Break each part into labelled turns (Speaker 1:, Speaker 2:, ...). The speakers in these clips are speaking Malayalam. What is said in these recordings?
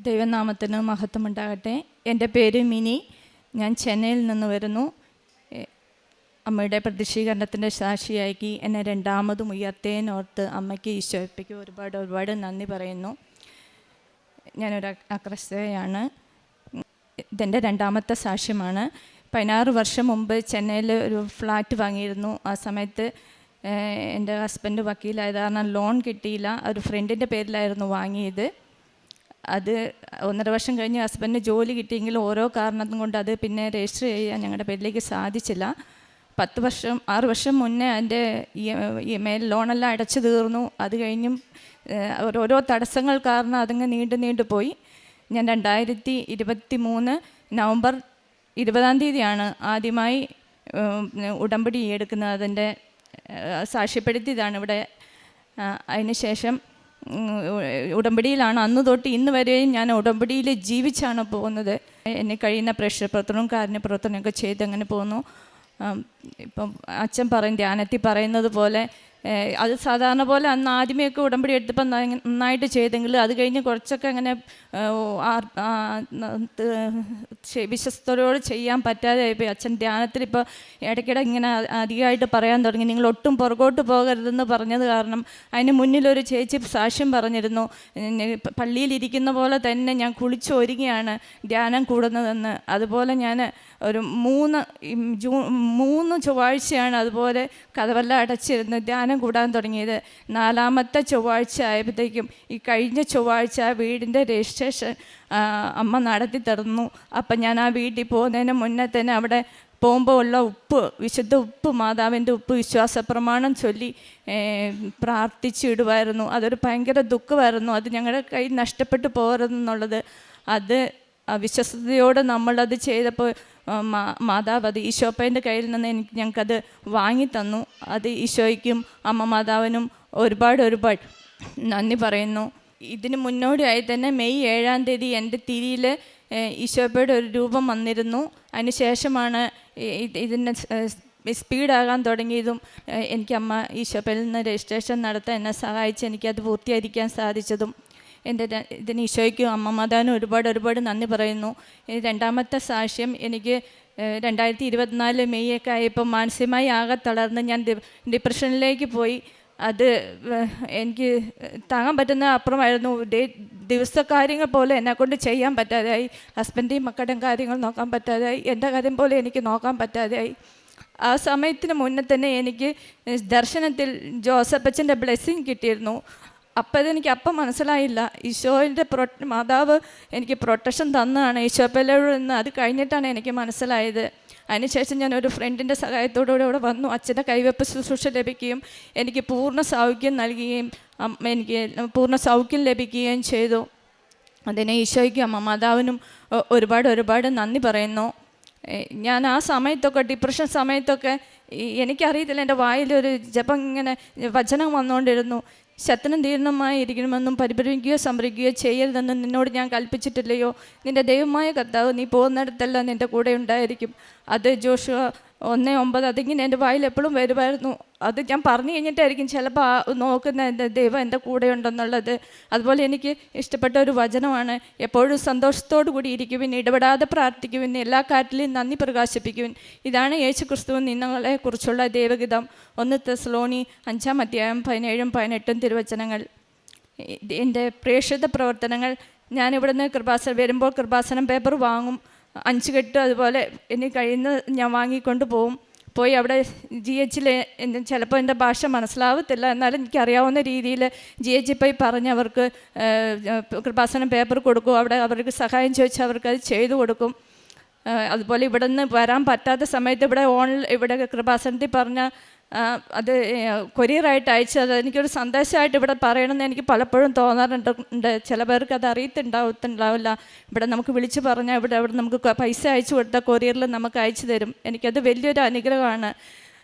Speaker 1: ദൈവനാമത്തിന് മഹത്വമുണ്ടാകട്ടെ. എൻ്റെ പേര് മിനി. ഞാൻ ചെന്നൈയിൽ നിന്ന് വരുന്നു. അമ്മയുടെ പ്രതിഷ്ഠീകരണത്തിൻ്റെ സാക്ഷിയാക്കി എന്നെ രണ്ടാമതും ഉയർത്തേനോർത്ത് അമ്മയ്ക്ക് ഈശോയ്ക്ക് ഒരുപാട് നന്ദി പറയുന്നു. ഞാനൊരു അക്രസ്തയാണ്. ഇതെൻ്റെ രണ്ടാമത്തെ സാക്ഷ്യമാണ്. 16 വർഷം മുമ്പ് ചെന്നൈയിൽ ഒരു ഫ്ലാറ്റ് വാങ്ങിയിരുന്നു. ആ സമയത്ത് എൻ്റെ ഹസ്ബൻഡ് വക്കീലായത് കാരണം ലോൺ കിട്ടിയില്ല. ഒരു ഫ്രണ്ടിൻ്റെ പേരിലായിരുന്നു വാങ്ങിയത്. അത് 1.5 വർഷം കഴിഞ്ഞ് ഹസ്ബൻഡിന് ജോലി കിട്ടിയെങ്കിലും ഓരോ കാരണം കൊണ്ട് അത് പിന്നെ രജിസ്റ്റർ ചെയ്യാൻ ഞങ്ങളുടെ പേരിലേക്ക് സാധിച്ചില്ല. 6 വർഷം മുന്നേ എൻ്റെ ലോണെല്ലാം അടച്ചു തീർന്നു. അത് കഴിഞ്ഞും ഓരോ തടസ്സങ്ങൾ കാരണം അതങ്ങ് നീണ്ടു പോയി. ഞാൻ 2023 നവംബർ 20-ാം തീയതിയാണ് ആദ്യമായി ഉടമ്പടി എടുക്കുന്നത്. അതിൻ്റെ സാക്ഷ്യപ്പെടുത്തിയതാണ് ഇവിടെ. അതിന് ശേഷം ഉടമ്പടിയിലാണ്. അന്ന് തൊട്ട് ഇന്ന് വരെയും ഞാൻ ഉടമ്പടിയിൽ ജീവിച്ചാണ് പോകുന്നത്. എന്നെ കഴിയുന്ന പ്രേക്ഷക പ്രവർത്തനവും കാരുണ്യപ്രവർത്തനമൊക്കെ ചെയ്ത് അങ്ങനെ പോകുന്നു. ഇപ്പം അച്ഛൻ ധ്യാനത്തിൽ പറയുന്നത് പോലെ അത് സാധാരണ പോലെ അന്ന് ആദ്യമേയൊക്കെ ഉടമ്പടി എടുത്തപ്പോൾ നന്നായിട്ട് ചെയ്തെങ്കിൽ അത് കഴിഞ്ഞ് കുറച്ചൊക്കെ അങ്ങനെ വിശ്വസ്തയോട് ചെയ്യാൻ പറ്റാതെ ഇപ്പോൾ അച്ഛൻ ധ്യാനത്തിൽ ഇപ്പോൾ ഇടയ്ക്കിടെ ഇങ്ങനെ അധികമായിട്ട് പറയാൻ തുടങ്ങി. നിങ്ങൾ ഒട്ടും പുറകോട്ട് പോകരുതെന്ന് പറഞ്ഞത് കാരണം അതിന് മുന്നിലൊരു ചേച്ചി സാക്ഷ്യം പറഞ്ഞിരുന്നു, പള്ളിയിലിരിക്കുന്ന പോലെ തന്നെ ഞാൻ കുളിച്ചൊരുങ്ങിയാണ് ധ്യാനം കൂടുന്നതെന്ന്. അതുപോലെ ഞാൻ ഒരു 3 ചൊവ്വാഴ്ചയാണ് അതുപോലെ കതവെല്ലാം അടച്ചിരുന്ന് ധ്യാനം കൂടാൻ തുടങ്ങിയത്. 4-ാമത്തെ ചൊവ്വാഴ്ച ആയപ്പോഴത്തേക്കും ഈ കഴിഞ്ഞ ചൊവ്വാഴ്ച വീടിൻ്റെ രജിസ്ട്രേഷൻ അമ്മ നടത്തി തന്നു. അപ്പം ഞാൻ ആ വീട്ടിൽ പോകുന്നതിന് മുന്നേ തന്നെ അവിടെ പോകുമ്പോൾ ഉള്ള വിശുദ്ധ ഉപ്പ്, മാതാവിൻ്റെ ഉപ്പ് വിശ്വാസപ്രമാണം ചൊല്ലി പ്രാർത്ഥിച്ചിടുമായിരുന്നു. അതൊരു ഭയങ്കര ദുഃഖമായിരുന്നു. അത് ഞങ്ങളുടെ കൈ നഷ്ടപ്പെട്ടു പോകരുതെന്നുള്ളത്. അത് വിശ്വസ്തയോടെ നമ്മളത് ചെയ്തപ്പോൾ മാതാവ് അത് ഈശോപ്പൻ്റെ കയ്യിൽ നിന്ന് ഞങ്ങൾക്കത് വാങ്ങിത്തന്നു. അത് ഈശോയ്ക്കും അമ്മ മാതാവിനും ഒരുപാട് നന്ദി പറയുന്നു. ഇതിന് മുന്നോടിയായി തന്നെ മെയ് 7-ാം തീയതി എൻ്റെ തിരിയിൽ ഈശോപ്പയുടെ ഒരു രൂപം വന്നിരുന്നു. അതിന് ശേഷമാണ് ഇതിൻ്റെ സ്പീഡാകാൻ തുടങ്ങിയതും എനിക്ക് അമ്മ ഈശോപ്പയിൽ നിന്ന് രജിസ്ട്രേഷൻ നടത്താൻ എന്നെ സഹായിച്ച് എനിക്കത് പൂർത്തീകരിക്കാൻ സാധിച്ചതും. ഇതിന് ഈശോയ്ക്കും അമ്മ മാതാവിനും ഒരുപാട് നന്ദി പറയുന്നു. രണ്ടാമത്തെ സാക്ഷ്യം, എനിക്ക് 2024 മെയ്യൊക്കെ ആയപ്പോൾ മാനസികമായി ആകെ തളർന്ന് ഞാൻ ഡിപ്രഷനിലേക്ക് പോയി. അത് എനിക്ക് താങ്ങാൻ പറ്റുന്ന അപ്പുറമായിരുന്നു. ദിവസകാര്യങ്ങൾ പോലെ എന്നെക്കൊണ്ട് ചെയ്യാൻ പറ്റാതെയായി. ഹസ്ബൻഡേയും മക്കളുടെയും കാര്യങ്ങൾ നോക്കാൻ പറ്റാതെയായി. എൻ്റെ കാര്യം പോലെ എനിക്ക് നോക്കാൻ പറ്റാതെയായി. ആ സമയത്തിന് മുന്നേ തന്നെ എനിക്ക് ദർശനത്തിൽ ജോസഫച്ചൻ്റെ ബ്ലെസ്സിങ് കിട്ടിയിരുന്നു. അപ്പം മനസ്സിലായില്ല, ഈശോയുടെ മാതാവ് എനിക്ക് പ്രൊട്ടക്ഷൻ തന്നതാണ് ഈശോപ്പയിലൂടെ നിന്ന്. അത് കഴിഞ്ഞിട്ടാണ് എനിക്ക് മനസ്സിലായത്. അതിനുശേഷം ഞാൻ ഒരു ഫ്രണ്ടിൻ്റെ സഹായത്തോടുകൂടെ ഇവിടെ വന്നു. അച്ഛൻ്റെ കൈവെപ്പ് ശുശ്രൂഷ ലഭിക്കുകയും എനിക്ക് പൂർണ്ണ സൗഖ്യം നൽകുകയും എനിക്ക് പൂർണ്ണ സൗഖ്യം ലഭിക്കുകയും ചെയ്തു. അതിനെ ഈശോയ്ക്കും അമ്മ മാതാവിനും ഒരുപാട് നന്ദി പറയുന്നു. ഞാൻ ആ സമയത്തൊക്കെ ഡിപ്രഷൻ സമയത്തൊക്കെ എനിക്കറിയത്തില്ല, എൻ്റെ വായിലൊരു ജപം ഇങ്ങനെ വചനം വന്നുകൊണ്ടിരുന്നു. ശത്രുനും ദീർഘമായി ഇരിക്കണമെന്നും പരിഭ്രമിക്കുകയോ സംഭരിക്കുകയോ ചെയ്യരുതെന്നും നിന്നോട് ഞാൻ കൽപ്പിച്ചിട്ടില്ലയോ? നിൻ്റെ ദൈവമായ കർത്താവ് നീ പോകുന്നിടത്തെല്ലാം നിൻ്റെ കൂടെ ഉണ്ടായിരിക്കും. അത് ജോഷുവ 1:9 അതിങ്ങനെ എൻ്റെ വായിൽ എപ്പോഴും വരുമായിരുന്നു. അത് ഞാൻ പറഞ്ഞു കഴിഞ്ഞിട്ടായിരിക്കും ചിലപ്പോൾ നോക്കുന്ന എൻ്റെ ദൈവം എൻ്റെ കൂടെ ഉണ്ടെന്നുള്ളത്. അതുപോലെ എനിക്ക് ഇഷ്ടപ്പെട്ട ഒരു വചനമാണ്, എപ്പോഴും സന്തോഷത്തോടു കൂടി ഇരിക്കുവിൻ, ഇടപെടാതെ പ്രാർത്ഥിക്കുവിൻ, എല്ലാ കാര്യത്തിലും നന്ദി പ്രകാശിപ്പിക്കുവിൻ. ഇതാണ് യേശു ക്രിസ്തുവിൻ നിങ്ങളെ കുറിച്ചുള്ള ദൈവഗീതം. 1 തെസ്സലോനി 5-ാം അധ്യായം 17-ഉം 18-ഉം തിരുവചനങ്ങൾ. എൻ്റെ പ്രേക്ഷിത പ്രവർത്തനങ്ങൾ, ഞാനിവിടുന്ന് വരുമ്പോൾ കൃപാസനം പേപ്പർ വാങ്ങും, 5 കെട്ട്. അതുപോലെ എനിക്ക് കഴിയുന്ന ഞാൻ വാങ്ങിക്കൊണ്ട് പോയി അവിടെ GH ചിലപ്പോൾ എൻ്റെ ഭാഷ മനസ്സിലാവത്തില്ല, എന്നാലും എനിക്കറിയാവുന്ന രീതിയിൽ GH പോയി പറഞ്ഞവർക്ക് കൃപാസനം പേപ്പർ കൊടുക്കും. അവിടെ അവർക്ക് സഹായം ചോദിച്ചാൽ അവർക്കത് ചെയ്തു കൊടുക്കും. അതുപോലെ ഇവിടെ നിന്ന് വരാൻ പറ്റാത്ത സമയത്ത് ഇവിടെ കൃപാസനത്തിൽ പറഞ്ഞ അത് കൊറിയറായിട്ട് അയച്ചത് എനിക്കൊരു സന്ദേശമായിട്ട് ഇവിടെ പറയണമെന്ന് എനിക്ക് പലപ്പോഴും തോന്നാറുണ്ട്. ചില പേർക്ക് അത് അറിയത്തുണ്ടാവില്ല. ഇവിടെ നമുക്ക് വിളിച്ച് പറഞ്ഞാൽ ഇവിടെ നമുക്ക് പൈസ അയച്ചു കൊടുത്താൽ കൊറിയറിൽ നമുക്ക് അയച്ചു തരും. എനിക്കത് വലിയൊരു അനുഗ്രഹമാണ്.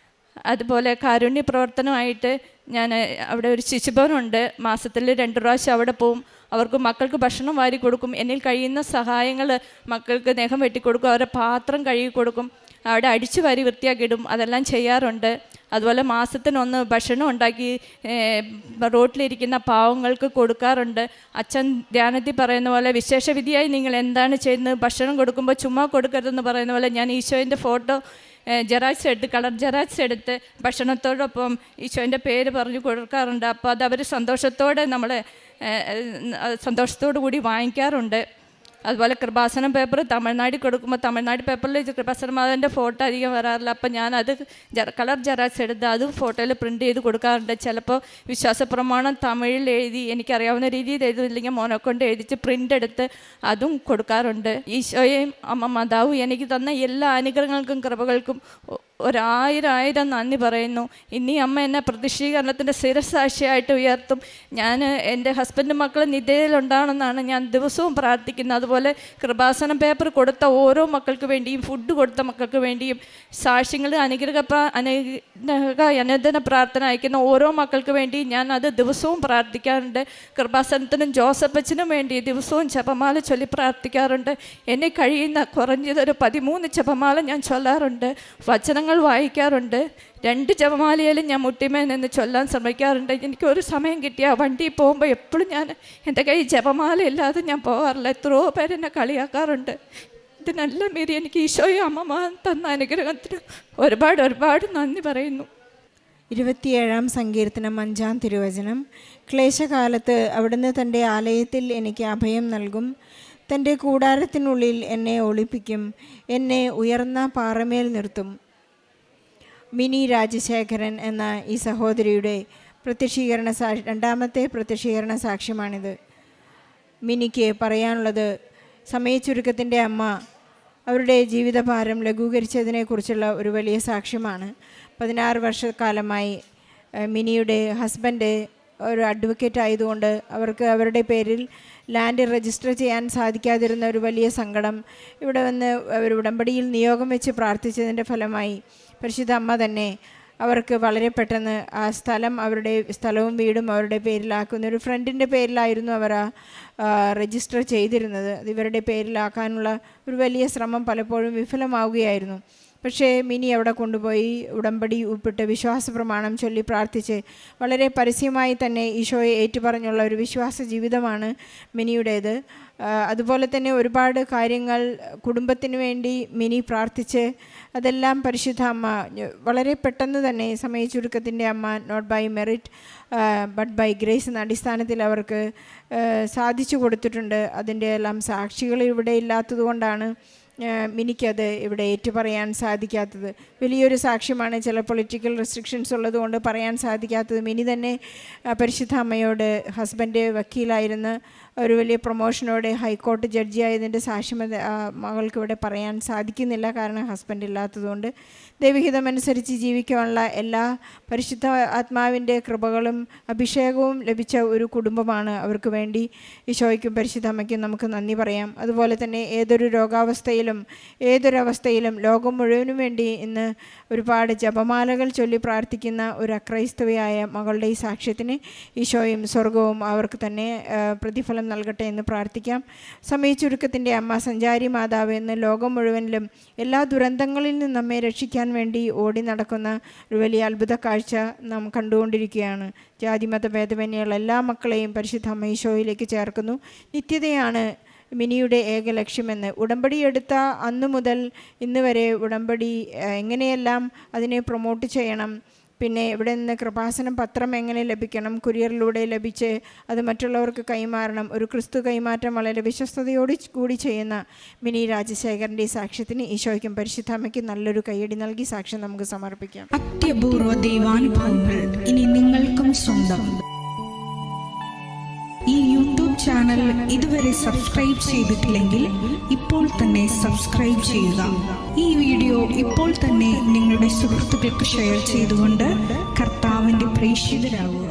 Speaker 1: അതുപോലെ കാരുണ്യ പ്രവർത്തനമായിട്ട് ഞാൻ അവിടെ ഒരു ശിശുഭവനുണ്ട്. മാസത്തിൽ 2 പ്രാവശ്യം അവിടെ പോവും. അവർക്ക് മക്കൾക്ക് ഭക്ഷണം വാരി കൊടുക്കും. എന്നിൽ കഴിയുന്ന സഹായങ്ങൾ മക്കൾക്ക് നഖം വെട്ടിക്കൊടുക്കും, അവരുടെ പാത്രം കഴുകി കൊടുക്കും, അവിടെ അടിച്ചു വാരി വൃത്തിയാക്കിയിടും. അതെല്ലാം ചെയ്യാറുണ്ട്. അതുപോലെ മാസത്തിനൊന്ന് ഭക്ഷണം ഉണ്ടാക്കി റോട്ടിലിരിക്കുന്ന പാവങ്ങൾക്ക് കൊടുക്കാറുണ്ട്. അച്ഛൻ ധ്യാനത്തിൽ പറയുന്ന പോലെ വിശേഷവിധിയായി നിങ്ങൾ എന്താണ് ചെയ്യുന്നത്, ഭക്ഷണം കൊടുക്കുമ്പോൾ ചുമ്മാ കൊടുക്കരുതെന്ന് പറയുന്ന പോലെ ഞാൻ ഈശോൻ്റെ ഫോട്ടോ ജെറാക്സ് എടുത്ത് കളർ ജെറാക്സ് എടുത്ത് ഭക്ഷണത്തോടൊപ്പം ഈശോൻ്റെ പേര് പറഞ്ഞു കൊടുക്കാറുണ്ട്. അപ്പോൾ അത് അവർ സന്തോഷത്തോടെ നമ്മളെ സന്തോഷത്തോടു കൂടി വാങ്ങിക്കാറുണ്ട്. അതുപോലെ കൃപാസനം പേപ്പർ തമിഴ്നാട്ടിൽ കൊടുക്കുമ്പോൾ തമിഴ്നാട് പേപ്പറിൽ കൃപാസനം മാതാവിൻ്റെ ഫോട്ടോ അധികം വരാറില്ല. അപ്പം ഞാനത് കളർ ജെറാക്സ് എടുത്ത് അതും ഫോട്ടോയിൽ പ്രിൻ്റ് ചെയ്ത് കൊടുക്കാറുണ്ട്. ചിലപ്പോൾ വിശ്വാസപ്രമാണം തമിഴിൽ എഴുതി എനിക്കറിയാവുന്ന രീതിയിൽ എഴുതില്ലെങ്കിൽ മോനെ കൊണ്ട് എഴുതിച്ച് പ്രിൻ്റ് എടുത്ത് അതും കൊടുക്കാറുണ്ട്. ഈശോയും അമ്മ മാതാവും എനിക്ക് തന്ന എല്ലാ അനുഗ്രഹങ്ങൾക്കും കൃപകൾക്കും 1000 നന്ദി പറയുന്നു. ഇനി അമ്മ എന്നെ പ്രതിഷ്ഠീകരണത്തിൻ്റെ സ്ഥിരസാക്ഷിയായിട്ട് ഉയർത്തും. ഞാൻ എൻ്റെ ഹസ്ബൻഡ് മക്കൾ നിത്യയിലുണ്ടാകണമെന്നാണ് ഞാൻ ദിവസവും പ്രാർത്ഥിക്കുന്നത്. അതുപോലെ കൃപാസനം പേപ്പർ കൊടുത്ത ഓരോ മക്കൾക്ക് വേണ്ടിയും, ഫുഡ് കൊടുത്ത മക്കൾക്ക് വേണ്ടിയും, സാക്ഷ്യങ്ങൾ അനുദിന പ്രാർത്ഥന അയക്കുന്ന ഓരോ മക്കൾക്ക് വേണ്ടിയും ഞാൻ അത് ദിവസവും പ്രാർത്ഥിക്കാറുണ്ട്. കൃപാസനത്തിനും ജോസഫച്ചനും വേണ്ടി ദിവസവും ജപമാല ചൊല്ലി പ്രാർത്ഥിക്കാറുണ്ട്. എന്നെ കഴിയുന്ന കുറഞ്ഞതൊരു 13 ജപമാല ഞാൻ ചൊല്ലാറുണ്ട്. വചനങ്ങൾ വായിക്കാറുണ്ട്. 2 ജപമാലയിലും ഞാൻ മുട്ടിമേ നിന്ന് ചൊല്ലാൻ ശ്രമിക്കാറുണ്ട്. എനിക്കൊരു സമയം കിട്ടിയ വണ്ടിയിൽ പോകുമ്പോൾ എപ്പോഴും ഞാൻ എൻ്റെ കയ്യിൽ ജപമാല ഇല്ലാതെ ഞാൻ പോകാറില്ല. എത്രയോ പേരെന്നെ കളിയാക്കാറുണ്ട്. ഇതിനെല്ലാം മീറി എനിക്ക് ഈശോയും അമ്മ തന്ന അനുഗ്രഹത്തിന് ഒരുപാട് നന്ദി പറയുന്നു.
Speaker 2: 27 സങ്കീർത്തനം 5 തിരുവചനം. ക്ലേശകാലത്ത് അവിടുന്ന് തൻ്റെ ആലയത്തിൽ എനിക്ക് അഭയം നൽകും. തൻ്റെ കൂടാരത്തിനുള്ളിൽ എന്നെ ഒളിപ്പിക്കും. എന്നെ ഉയർന്ന പാറമേൽ നിർത്തും. മിനി രാജശേഖരൻ എന്ന ഈ സഹോദരിയുടെ രണ്ടാമത്തെ പ്രത്യക്ഷീകരണ സാക്ഷ്യമാണിത്. മിനിക്ക് പറയാനുള്ളത് സമയച്ചുരുക്കത്തിൻ്റെ അമ്മ അവരുടെ ജീവിതഭാരം ലഘൂകരിച്ചതിനെക്കുറിച്ചുള്ള ഒരു വലിയ സാക്ഷ്യമാണ്. 16 വർഷക്കാലമായി മിനിയുടെ ഹസ്ബൻഡ് ഒരു അഡ്വക്കേറ്റ് ആയതുകൊണ്ട് അവർക്ക് അവരുടെ പേരിൽ ലാൻഡ് രജിസ്റ്റർ ചെയ്യാൻ സാധിക്കാതിരുന്ന ഒരു വലിയ സങ്കടം. ഇവിടെ വന്ന് അവർ ഉടമ്പടിയിൽ നിയോഗം വെച്ച് പ്രാർത്ഥിച്ചതിൻ്റെ ഫലമായി പരിശുദ്ധ അമ്മ തന്നെ അവർക്ക് വളരെ പെട്ടെന്ന് ആ അവരുടെ സ്ഥലവും വീടും അവരുടെ പേരിലാക്കുന്ന ഒരു ഫ്രണ്ടിൻ്റെ പേരിലായിരുന്നു അവർ രജിസ്റ്റർ ചെയ്തിരുന്നത്. അത് ഇവരുടെ പേരിലാക്കാനുള്ള ഒരു വലിയ ശ്രമം പലപ്പോഴും വിഫലമാവുകയായിരുന്നു. പക്ഷേ മിനി അവിടെ കൊണ്ടുപോയി ഉടമ്പടി ഉൾപ്പെട്ട് വിശ്വാസ പ്രമാണം ചൊല്ലി പ്രാർത്ഥിച്ച് വളരെ പരസ്യമായി തന്നെ ഈശോയെ ഏറ്റുപറഞ്ഞുള്ള ഒരു വിശ്വാസ ജീവിതമാണ് മിനിയുടേത്. അതുപോലെ തന്നെ ഒരുപാട് കാര്യങ്ങൾ കുടുംബത്തിന് വേണ്ടി മിനി പ്രാർത്ഥിച്ച് അതെല്ലാം പരിശുദ്ധ അമ്മ വളരെ പെട്ടെന്ന് തന്നെ സമയച്ചുരുക്കത്തിൻ്റെ അമ്മ not by merit but by grace എന്ന അടിസ്ഥാനത്തിൽ അവർക്ക് സാധിച്ചു കൊടുത്തിട്ടുണ്ട്. അതിൻ്റെ എല്ലാം സാക്ഷികൾ ഇവിടെ ഇല്ലാത്തതുകൊണ്ടാണ് മിനിക്കത് ഇവിടെ ഏറ്റുപറയാൻ സാധിക്കാത്തത്. വലിയൊരു സാക്ഷ്യമാണ്. ചില പൊളിറ്റിക്കൽ റെസ്ട്രിക്ഷൻസ് ഉള്ളതുകൊണ്ട് പറയാൻ സാധിക്കാത്തത്. മിനി തന്നെ പരിശുദ്ധ അമ്മയോട് ഹസ്ബൻഡ് വക്കീലായിരുന്ന ഒരു വലിയ പ്രൊമോഷനോടെ ഹൈക്കോർട്ട് ജഡ്ജിയായതിൻ്റെ സാക്ഷ്യം മകൾക്ക് ഇവിടെ പറയാൻ സാധിക്കുന്നില്ല. കാരണം ഹസ്ബൻഡ് ഇല്ലാത്തതുകൊണ്ട് ദൈവഹിതമനുസരിച്ച് ജീവിക്കാനുള്ള എല്ലാ പരിശുദ്ധ ആത്മാവിൻ്റെ കൃപകളും അഭിഷേകവും ലഭിച്ച ഒരു കുടുംബമാണ്. അവർക്ക് വേണ്ടി ഈശോയ്ക്കും പരിശുദ്ധ അമ്മയ്ക്കും നമുക്ക് നന്ദി പറയാം. അതുപോലെ തന്നെ ഏതൊരു രോഗാവസ്ഥയിലും ഏതൊരവസ്ഥയിലും ലോകം മുഴുവനും വേണ്ടി ഇന്ന് ഒരുപാട് ജപമാലകൾ ചൊല്ലി പ്രാർത്ഥിക്കുന്ന ഒരു അക്രൈസ്തവയായ മകളുടെ ഈ സാക്ഷ്യത്തിന് ഈശോയും സ്വർഗവും അവർക്ക് തന്നെ പ്രതിഫലം നൽകട്ടെ എന്ന് പ്രാർത്ഥിക്കാം. സമയച്ചുരുക്കത്തിൻ്റെ അമ്മ സഞ്ചാരി മാതാവ് എന്ന് ലോകം മുഴുവനിലും എല്ലാ ദുരന്തങ്ങളിൽ നിന്നും നമ്മെ രക്ഷിക്കാൻ വേണ്ടി ഓടി നടക്കുന്ന ഒരു വലിയ അത്ഭുത കാഴ്ച നാം കണ്ടുകൊണ്ടിരിക്കുകയാണ്. ജാതിമത ഭേദമന്യുള്ള എല്ലാ മക്കളെയും പരിശുദ്ധ അമ്മ ഈശോയിലേക്ക് ചേർക്കുന്നു. നിത്യതയാണ് മിനിയുടെ ഏക ലക്ഷ്യമെന്ന് ഉടമ്പടി എടുത്ത അന്നു മുതൽ ഇന്ന് വരെ ഉടമ്പടി എങ്ങനെയെല്ലാം അതിനെ പ്രൊമോട്ട് ചെയ്യണം, പിന്നെ ഇവിടെ നിന്ന് കൃപാസനം പത്രം എങ്ങനെ ലഭിക്കണം, കുരിയറിലൂടെ ലഭിച്ച് അത് മറ്റുള്ളവർക്ക് കൈമാറണം, ഒരു ക്രിസ്തു കൈമാറ്റം വളരെ വിശ്വസ്തയോട് കൂടി ചെയ്യുന്ന മിനി രാജശേഖരൻ്റെ സാക്ഷ്യത്തിന് ഈശോയ്ക്കും പരിശുദ്ധാമ്മയ്ക്കും നല്ലൊരു കയ്യടി നൽകി സാക്ഷ്യം നമുക്ക് സമർപ്പിക്കാം.
Speaker 3: അത്യപൂർവ ദൈവാനുഭവങ്ങൾ ഇനി നിങ്ങൾക്കും സ്വന്തം. ഈ യൂട്യൂബ് ചാനൽ ഇതുവരെ സബ്സ്ക്രൈബ് ചെയ്തിട്ടില്ലെങ്കിൽ ഇപ്പോൾ തന്നെ സബ്സ്ക്രൈബ് ചെയ്യുക. ഈ വീഡിയോ ഇപ്പോൾ തന്നെ നിങ്ങളുടെ സുഹൃത്തുക്കൾക്ക് ഷെയർ ചെയ്തുകൊണ്ട് കർത്താവിൻ്റെ പ്രേക്ഷിതരാകുക.